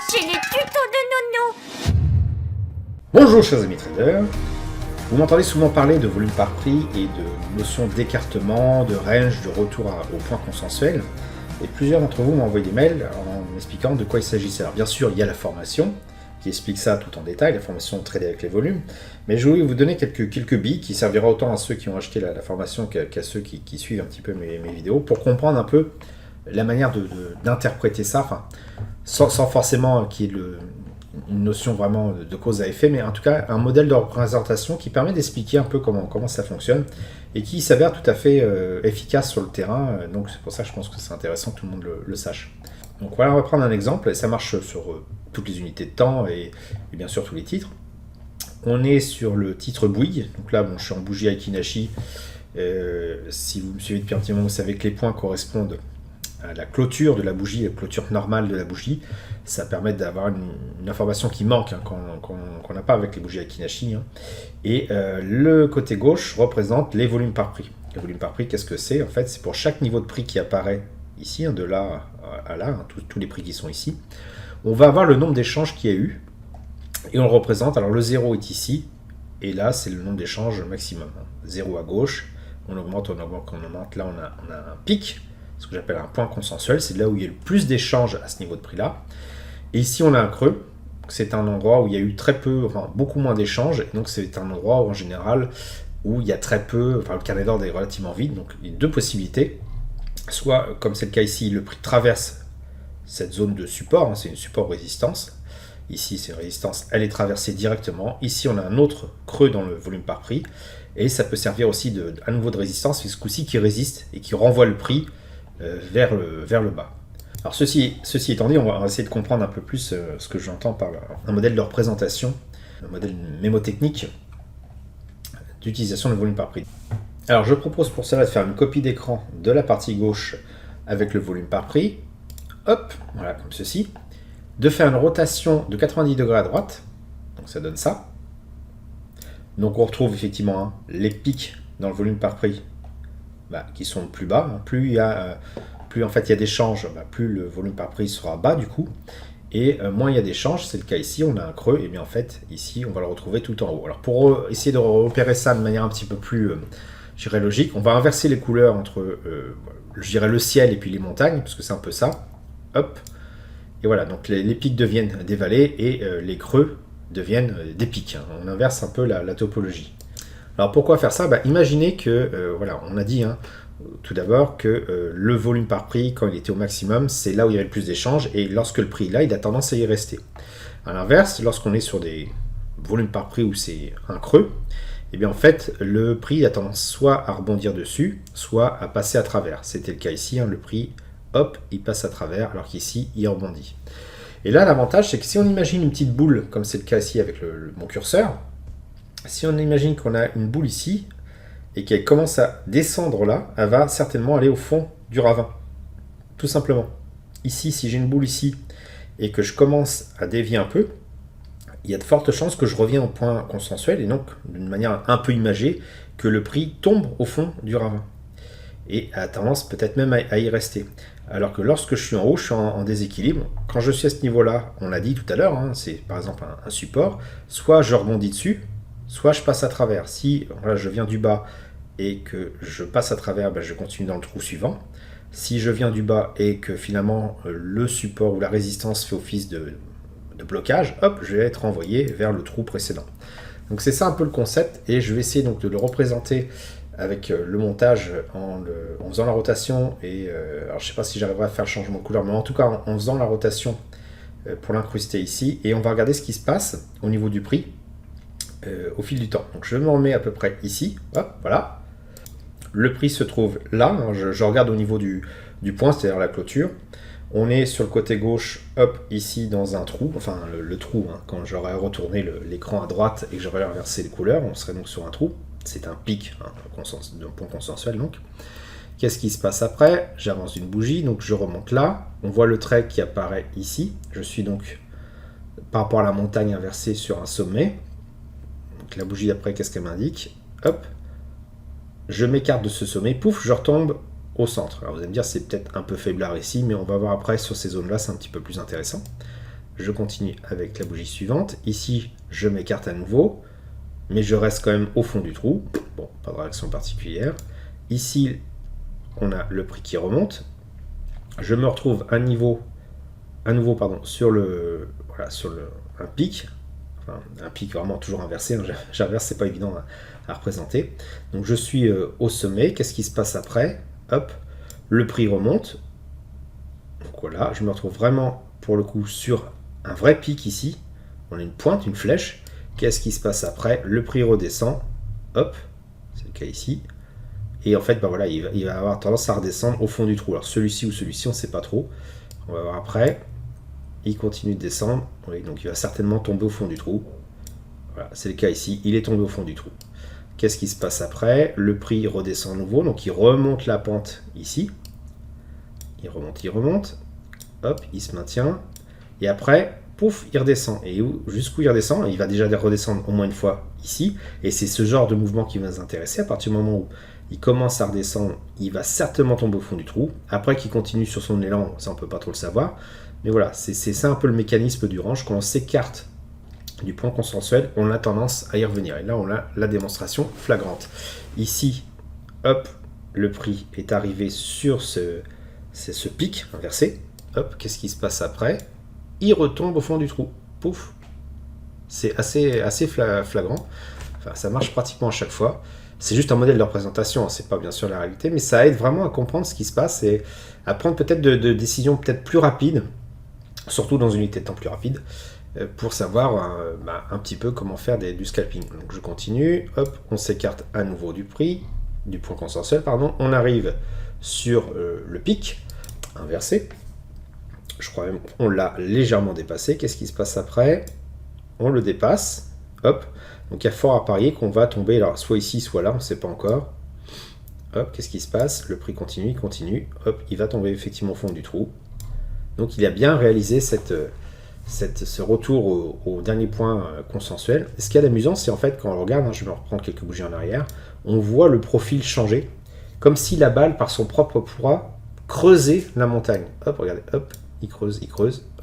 C'est les tutos de Nono. Bonjour chers amis traders, vous m'entendez souvent parler de volume par prix et de notions d'écartement, de range, de retour au point consensuel, et plusieurs d'entre vous m'ont envoyé des mails en m'expliquant de quoi il s'agissait. Alors bien sûr il y a la formation qui explique ça tout en détail, la formation trader avec les volumes, mais je voulais vous donner quelques billes qui servira autant à ceux qui ont acheté la formation qu'à ceux qui suivent un petit peu mes vidéos, pour comprendre un peu la manière d'interpréter ça, enfin, sans forcément qu'il y ait une notion vraiment de cause à effet, mais en tout cas un modèle de représentation qui permet d'expliquer un peu comment ça fonctionne et qui s'avère tout à fait efficace sur le terrain, donc c'est pour ça que je pense que c'est intéressant que tout le monde le sache. Donc voilà, on va prendre un exemple, et ça marche sur toutes les unités de temps et bien sûr tous les titres. On est sur le titre Bouygues, donc là bon, je suis en bougie Aiki-Nashi, si vous me suivez depuis un petit moment, vous savez que les points correspondent à la clôture de la bougie, la clôture normale de la bougie. Ça permet d'avoir une information qui manque, hein, qu'on n'a pas avec les bougies Aiki-Nashi. Hein. Et le côté gauche représente les volumes par prix. Les volumes par prix, qu'est-ce que c'est? En fait, c'est pour chaque niveau de prix qui apparaît ici, hein, de là à là, hein, tous les prix qui sont ici. On va avoir le nombre d'échanges qu'il y a eu, et on le représente. Alors le 0 est ici, et là c'est le nombre d'échanges maximum. 0 à gauche, on augmente. Là on a un pic, ce que j'appelle un point consensuel, c'est là où il y a le plus d'échanges à ce niveau de prix là. Et ici on a un creux, c'est un endroit où il y a eu très peu, enfin beaucoup moins d'échanges, et donc c'est un endroit où en général où il y a très peu, enfin le carnet d'ordre est relativement vide, donc il y a deux possibilités. Soit, comme c'est le cas ici, le prix traverse cette zone de support, hein, c'est une support-résistance. Ici, c'est une résistance, elle est traversée directement. Ici, on a un autre creux dans le volume par prix. Et ça peut servir aussi à nouveau de résistance, mais ce coup-ci qui résiste et qui renvoie le prix vers le bas. Alors, ceci étant dit, on va essayer de comprendre un peu plus ce que j'entends par un modèle de représentation, un modèle mémotechnique d'utilisation du volume par prix. Alors je propose pour cela de faire une copie d'écran de la partie gauche avec le volume par prix, hop, voilà comme ceci, de faire une rotation de 90 degrés à droite, donc ça donne ça. Donc on retrouve effectivement hein, les pics dans le volume par prix qui sont plus bas, hein. Plus en fait il y a d'échanges, plus le volume par prix sera bas du coup, et moins il y a d'échanges, c'est le cas ici, on a un creux, et bien en fait ici on va le retrouver tout en haut. Alors pour essayer de repérer ça de manière un petit peu plus je dirais logique, on va inverser les couleurs entre je dirais le ciel et puis les montagnes, parce que c'est un peu ça. Hop. Et voilà, donc les pics deviennent des vallées et les creux deviennent des pics. Hein. On inverse un peu la topologie. Alors pourquoi faire ça? Imaginez que, voilà, on a dit hein, tout d'abord que le volume par prix, quand il était au maximum, c'est là où il y avait le plus d'échanges, et lorsque le prix est là, il a tendance à y rester. A l'inverse, lorsqu'on est sur des volumes par prix où c'est un creux, et bien en fait, le prix a tendance soit à rebondir dessus, soit à passer à travers. C'était le cas ici, hein, le prix, hop, il passe à travers, alors qu'ici, il rebondit. Et là, l'avantage, c'est que si on imagine une petite boule, comme c'est le cas ici avec mon curseur, si on imagine qu'on a une boule ici, et qu'elle commence à descendre là, elle va certainement aller au fond du ravin. Tout simplement. Ici, si j'ai une boule ici, et que je commence à dévier un peu, il y a de fortes chances que je revienne au point consensuel, et donc, d'une manière un peu imagée, que le prix tombe au fond du ravin. Et a tendance peut-être même à y rester. Alors que lorsque je suis en haut, je suis en déséquilibre. Quand je suis à ce niveau-là, on l'a dit tout à l'heure, hein, c'est par exemple un support, soit je rebondis dessus, soit je passe à travers. Si voilà, je viens du bas et que je passe à travers, je continue dans le trou suivant. Si je viens du bas et que finalement le support ou la résistance fait office de blocage, hop, je vais être renvoyé vers le trou précédent. Donc c'est ça un peu le concept, et je vais essayer donc de le représenter avec le montage en faisant la rotation, et alors je sais pas si j'arriverai à faire le changement de couleur, mais en tout cas en faisant la rotation pour l'incruster ici, et on va regarder ce qui se passe au niveau du prix au fil du temps. Donc je me remets à peu près ici, hop, voilà. Le prix se trouve là, hein, je regarde au niveau du point, c'est-à-dire la clôture. On est sur le côté gauche, hop, ici dans un trou, enfin le trou, hein, quand j'aurais retourné l'écran à droite et que j'aurais inversé les couleurs, on serait donc sur un trou. C'est un pic, hein, d'un point consensuel donc. Qu'est-ce qui se passe après? J'avance d'une bougie, donc je remonte là. On voit le trait qui apparaît ici. Je suis donc par rapport à la montagne inversée sur un sommet. Donc la bougie d'après, qu'est-ce qu'elle m'indique? Hop, je m'écarte de ce sommet, pouf, je retombe au centre. Alors vous allez me dire, c'est peut-être un peu faiblard ici, mais on va voir après sur ces zones-là, c'est un petit peu plus intéressant. je continue avec la bougie suivante. Ici, je m'écarte à nouveau, mais je reste quand même au fond du trou. Bon, pas de réaction particulière. Ici, on a le prix qui remonte. Je me retrouve à nouveau sur un pic. Enfin, un pic vraiment toujours inversé. Hein. J'inverse, c'est pas évident à représenter. Donc je suis au sommet. Qu'est-ce qui se passe après? Hop, le prix remonte. Donc voilà, je me retrouve vraiment pour le coup sur un vrai pic ici. On a une pointe, une flèche. Qu'est-ce qui se passe après? Le prix redescend. Hop, c'est le cas ici. Et en fait, bah voilà, il va avoir tendance à redescendre au fond du trou. Alors celui-ci ou celui-ci, on ne sait pas trop. On va voir après. Il continue de descendre. Oui, donc il va certainement tomber au fond du trou. Voilà, c'est le cas ici. Il est tombé au fond du trou. Qu'est-ce qui se passe après? Le prix redescend à nouveau. Donc il remonte la pente ici. Il remonte. Hop, il se maintient. Et après, pouf, il redescend. Et jusqu'où il redescend? Il va déjà redescendre au moins une fois ici. Et c'est ce genre de mouvement qui va nous intéresser. À partir du moment où il commence à redescendre, il va certainement tomber au fond du trou. Après qu'il continue sur son élan, ça on peut pas trop le savoir. Mais voilà, c'est ça un peu le mécanisme du range. Quand on s'écarte du point consensuel, on a tendance à y revenir. Et là, on a la démonstration flagrante. Ici, hop, le prix est arrivé sur ce pic inversé. Hop, qu'est-ce qui se passe après? Il retombe au fond du trou. Pouf. C'est assez flagrant. Enfin, ça marche pratiquement à chaque fois. C'est juste un modèle de représentation, hein, c'est pas bien sûr la réalité, mais ça aide vraiment à comprendre ce qui se passe et à prendre peut-être de décisions peut-être plus rapides, surtout dans une unité de temps plus rapide, pour savoir un petit peu comment faire du scalping. Donc je continue, hop, on s'écarte à nouveau du point consensuel, pardon, on arrive sur le pic inversé. Je crois même qu'on l'a légèrement dépassé. Qu'est-ce qui se passe après? On le dépasse, hop. Donc il y a fort à parier qu'on va tomber alors, soit ici, soit là, on ne sait pas encore. Hop, qu'est-ce qui se passe? Le prix continue, hop, il va tomber effectivement au fond du trou. Donc il a bien réalisé ce retour au dernier point consensuel. Et ce qui est amusant, c'est en fait, quand on regarde, hein, je vais me reprendre quelques bougies en arrière, on voit le profil changer, comme si la balle, par son propre poids, creusait la montagne. Hop, regardez, hop, il creuse,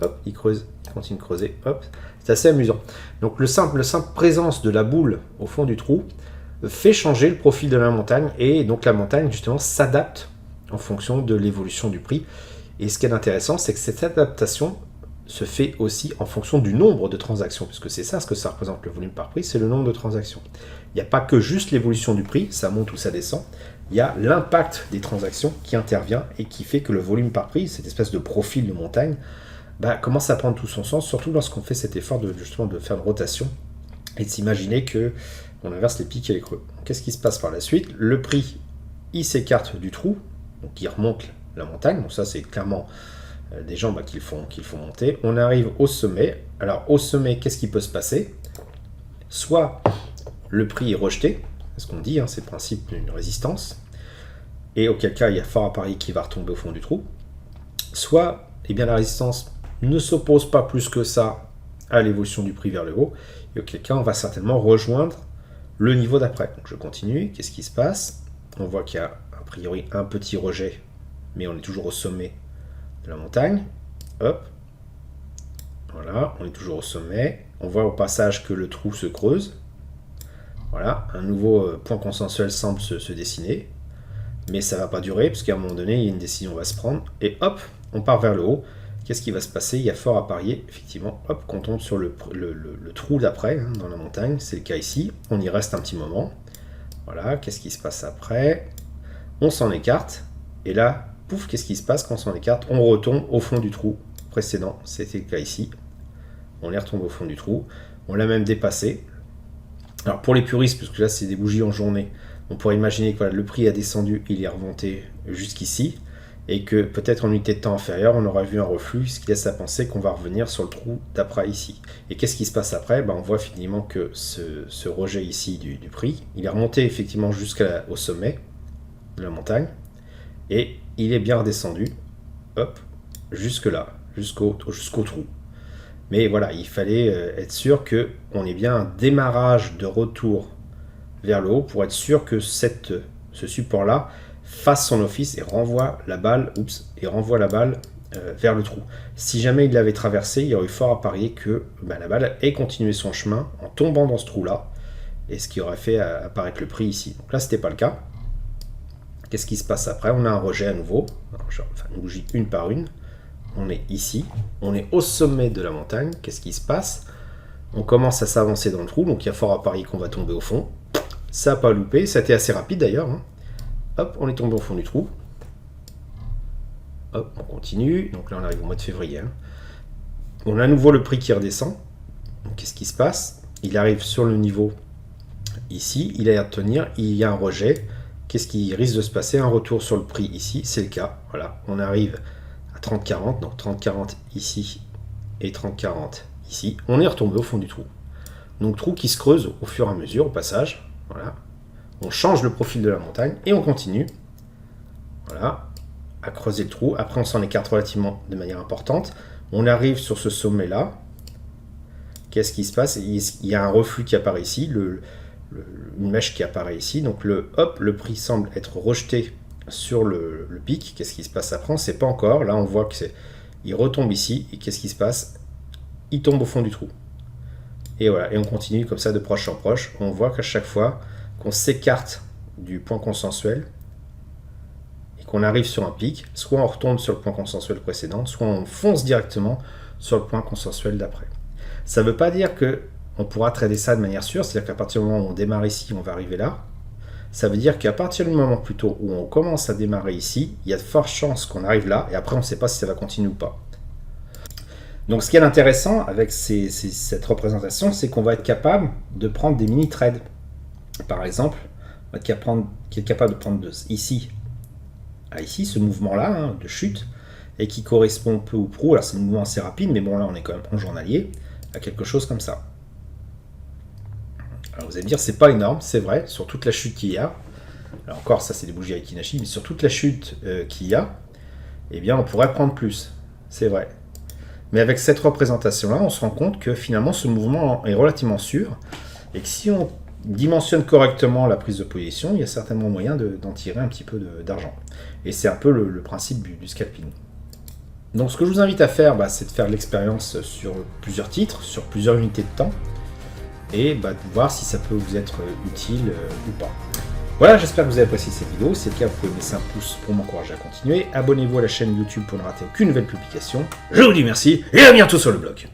hop, il creuse, il continue de creuser, hop. C'est assez amusant. Donc le simple présence de la boule au fond du trou fait changer le profil de la montagne et donc la montagne justement s'adapte en fonction de l'évolution du prix. Et ce qui est intéressant, c'est que cette adaptation se fait aussi en fonction du nombre de transactions, puisque c'est ça ce que ça représente le volume par prix, c'est le nombre de transactions. Il n'y a pas que juste l'évolution du prix, ça monte ou ça descend, il y a l'impact des transactions qui intervient et qui fait que le volume par prix, cette espèce de profil de montagne, commence à prendre tout son sens, surtout lorsqu'on fait cet effort justement de faire une rotation et de s'imaginer qu'on inverse les pics et les creux. Qu'est-ce qui se passe par la suite? Le prix, il s'écarte du trou, donc il remonte la montagne, donc ça c'est clairement des gens qui le font monter. On arrive au sommet. Alors au sommet, qu'est-ce qui peut se passer? Soit le prix est rejeté, c'est ce qu'on dit, hein, c'est le principe d'une résistance, et auquel cas il y a fort à parier qu'il va retomber au fond du trou. Soit la résistance ne s'oppose pas plus que ça à l'évolution du prix vers le haut, et auquel cas on va certainement rejoindre le niveau d'après. Donc je continue, qu'est-ce qui se passe? On voit qu'il y a a priori un petit rejet, mais on est toujours au sommet de la montagne. Hop, voilà, on est toujours au sommet. On voit au passage que le trou se creuse. Voilà, un nouveau point consensuel semble se dessiner, mais ça ne va pas durer, parce qu'à un moment donné, il y a une décision va se prendre, et hop, on part vers le haut. Qu'est-ce qui va se passer? Il y a fort à parier, effectivement, hop, qu'on tombe sur le trou d'après, hein, dans la montagne, c'est le cas ici, on y reste un petit moment. Voilà, qu'est-ce qui se passe après? On s'en écarte, et là, pouf, qu'est-ce qui se passe quand on s'en écarte? On retombe au fond du trou précédent, c'était le cas ici. On les retombe au fond du trou, on l'a même dépassé. Alors pour les puristes, parce que là c'est des bougies en journée, on pourrait imaginer que voilà, le prix a descendu, il est remonté jusqu'ici, et que peut-être en unité de temps inférieure, on aura vu un reflux, ce qui laisse à penser qu'on va revenir sur le trou d'après ici. Et qu'est-ce qui se passe après? On voit finalement que ce rejet ici du prix, il est remonté effectivement jusqu'au sommet de la montagne, et il est bien redescendu, hop, jusque là, jusqu'au trou. Mais voilà, il fallait être sûr qu'on ait bien un démarrage de retour vers le haut pour être sûr que ce support-là fasse son office et renvoie la balle, vers le trou. Si jamais il l'avait traversé, il y aurait eu fort à parier que la balle ait continué son chemin en tombant dans ce trou-là, et ce qui aurait fait apparaître le prix ici. Donc là, c'était pas le cas. Qu'est-ce qui se passe après? On a un rejet à nouveau. Enfin, une bougie une par une. On est ici. On est au sommet de la montagne. Qu'est-ce qui se passe? On commence à s'avancer dans le trou, donc il y a fort à parier qu'on va tomber au fond. Ça n'a pas loupé. Ça a été assez rapide d'ailleurs. Hein. Hop, on est tombé au fond du trou. Hop, on continue. Donc là, on arrive au mois de février. Hein. On a à nouveau le prix qui redescend. Qu'est-ce qui se passe? Il arrive sur le niveau ici. Il a l'air de tenir. Il y a un rejet. Qu'est-ce qui risque de se passer? Un retour sur le prix ici. C'est le cas. Voilà, on arrive à 30-40. Donc 30-40 ici et 30-40 ici. On est retombé au fond du trou. Donc trou qui se creuse au fur et à mesure, au passage. Voilà. On change le profil de la montagne et on continue. Voilà. À creuser le trou. Après, on s'en écarte relativement de manière importante. On arrive sur ce sommet-là. Qu'est-ce qui se passe? Il y a un reflux qui apparaît ici, une mèche qui apparaît ici. Donc, le prix semble être rejeté sur le pic. Qu'est-ce qui se passe après? On ne sait pas encore. Là, on voit qu'il retombe ici. Et qu'est-ce qui se passe? Il tombe au fond du trou. Et voilà. Et on continue comme ça de proche en proche. On voit qu'à chaque fois qu'on s'écarte du point consensuel, qu'on arrive sur un pic, soit on retombe sur le point consensuel précédent, soit on fonce directement sur le point consensuel d'après. Ça ne veut pas dire qu'on pourra trader ça de manière sûre, c'est-à-dire qu'à partir du moment où on démarre ici, on va arriver là. Ça veut dire qu'à partir du moment plutôt où on commence à démarrer ici, il y a de fortes chances qu'on arrive là, et après on ne sait pas si ça va continuer ou pas. Donc ce qui est intéressant avec cette représentation, c'est qu'on va être capable de prendre des mini-trades. Par exemple, on va être capable de prendre ici à ici, ce mouvement-là, hein, de chute, et qui correspond peu ou prou, alors c'est un mouvement assez rapide, mais bon là on est quand même en journalier, à quelque chose comme ça. Alors vous allez me dire, c'est pas énorme, c'est vrai, sur toute la chute qu'il y a, alors encore ça c'est des bougies Aiki-Nashi, mais sur toute la chute qu'il y a, eh bien on pourrait prendre plus, c'est vrai. Mais avec cette représentation-là, on se rend compte que finalement ce mouvement est relativement sûr, et que si on dimensionne correctement la prise de position, il y a certainement moyen d'en tirer un petit peu d'argent. Et c'est un peu le principe du scalping. Donc ce que je vous invite à faire, c'est de faire l'expérience sur plusieurs titres, sur plusieurs unités de temps, et de voir si ça peut vous être utile ou pas. Voilà, j'espère que vous avez apprécié cette vidéo. Si c'est le cas, vous pouvez laisser un pouce pour m'encourager à continuer. Abonnez-vous à la chaîne YouTube pour ne rater aucune nouvelle publication. Je vous dis merci et à bientôt sur le blog.